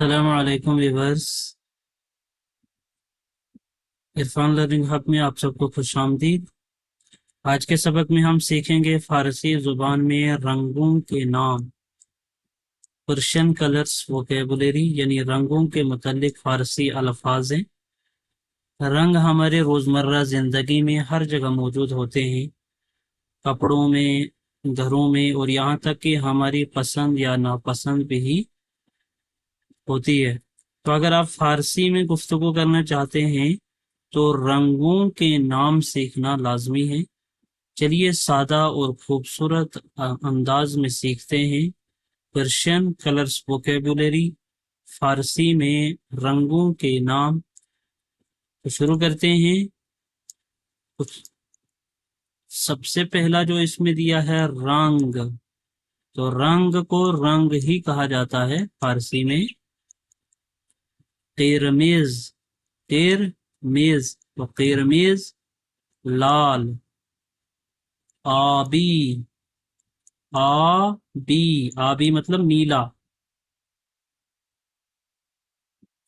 السلام علیکم viewers, Irfan learning hub میں آپ سب کو خوش آمدید۔ آج کے سبق میں ہم سیکھیں گے فارسی زبان میں رنگوں کے نام، پرشین کلرز ووکیبولری، یعنی رنگوں کے متعلق فارسی الفاظ ہیں۔ رنگ ہمارے روزمرہ زندگی میں ہر جگہ موجود ہوتے ہیں، کپڑوں میں، گھروں میں، اور یہاں تک کہ ہماری پسند یا ناپسند بھی ہوتی ہے۔ تو اگر آپ فارسی میں گفتگو کرنا چاہتے ہیں تو رنگوں کے نام سیکھنا لازمی ہے۔ چلیے سادہ اور خوبصورت انداز میں سیکھتے ہیں پرشین کلرز ووکیبولری، فارسی میں رنگوں کے نام۔ تو شروع کرتے ہیں۔ سب سے پہلا جو اس میں دیا ہے رنگ، تو رنگ کو رنگ ہی کہا جاتا ہے فارسی میں۔ قرمز، قرمز، تو قرمز لال۔ آبی، آبی، آبی مطلب نیلا۔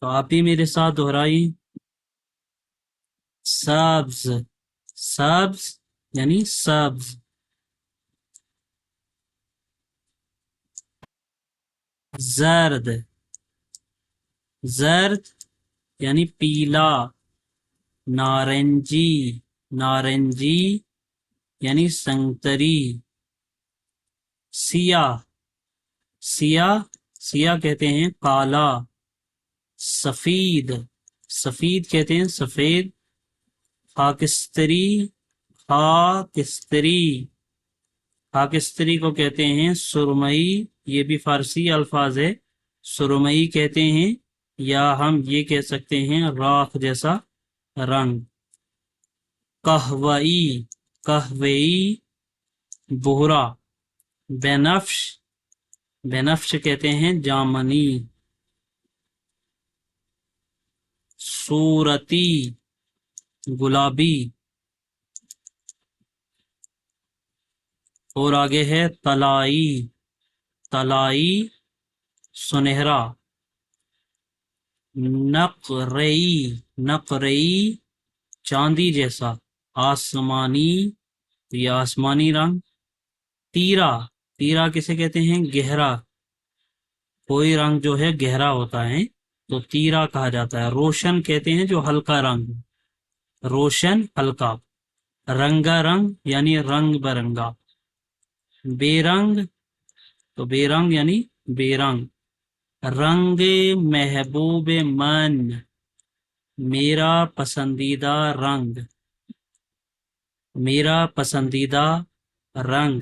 تو آپ بھی میرے ساتھ دہرائی۔ سبز، سبز یعنی سبز۔ زرد، زرد یعنی پیلا۔ نارنجی، نارنجی یعنی سنگتری۔ سیاہ، سیاہ، سیاہ کہتے ہیں کالا۔ سفید، سفید کہتے ہیں سفید۔ خاکستری، خاکستری، خاکستری کو کہتے ہیں سرمئی، یہ بھی فارسی الفاظ ہے۔ سرمئی کہتے ہیں، یا ہم یہ کہہ سکتے ہیں راکھ جیسا رنگ۔ قہوئی، قہوئی بھورا۔ بنفش، بنفش کہتے ہیں جامنی۔ صورتی، گلابی۔ اور آگے ہے طلائی، طلائی سنہرا۔ نقرئی، نقرئی چاندی جیسا، آسمانی، یہ آسمانی رنگ۔ تیرا، تیرا کسے کہتے ہیں گہرا، کوئی رنگ جو ہے گہرا ہوتا ہے تو تیرا کہا جاتا ہے۔ روشن کہتے ہیں جو ہلکا رنگ، روشن ہلکا۔ رنگا رنگ یعنی رنگ برنگا۔ بے رنگ، تو بے رنگ یعنی بے رنگ۔ رنگ محبوب من، میرا پسندیدہ رنگ، میرا پسندیدہ رنگ۔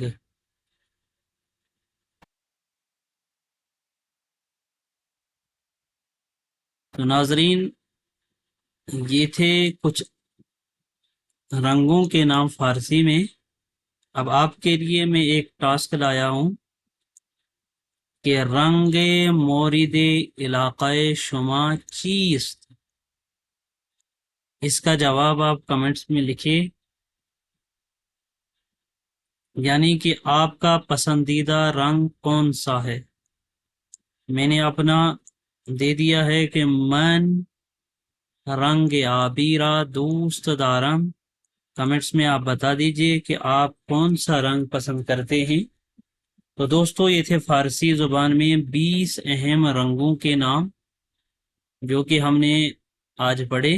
تو ناظرین، یہ تھے کچھ رنگوں کے نام فارسی میں۔ اب آپ کے لیے میں ایک ٹاسک لایا ہوں کہ رنگ مورد علاقۂ شما چیست، اس کا جواب آپ کمنٹس میں لکھیں، یعنی کہ آپ کا پسندیدہ رنگ کون سا ہے۔ میں نے اپنا دے دیا ہے کہ من رنگ آبی را دوست دارم۔ کمنٹس میں آپ بتا دیجئے کہ آپ کون سا رنگ پسند کرتے ہیں۔ تو دوستو، یہ تھے فارسی زبان میں 20 اہم رنگوں کے نام جو کہ ہم نے آج پڑھے۔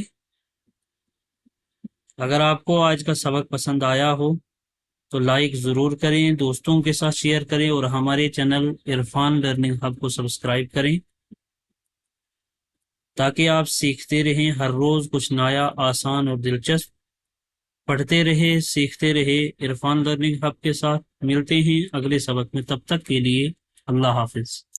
اگر آپ کو آج کا سبق پسند آیا ہو تو لائک ضرور کریں، دوستوں کے ساتھ شیئر کریں، اور ہمارے چینل عرفان لرننگ ہب کو سبسکرائب کریں تاکہ آپ سیکھتے رہیں، ہر روز کچھ نیا، آسان اور دلچسپ۔ پڑھتے رہے، سیکھتے رہے عرفان لرننگ ہب کے ساتھ۔ ملتے ہیں اگلے سبق میں، تب تک کے لیے اللہ حافظ۔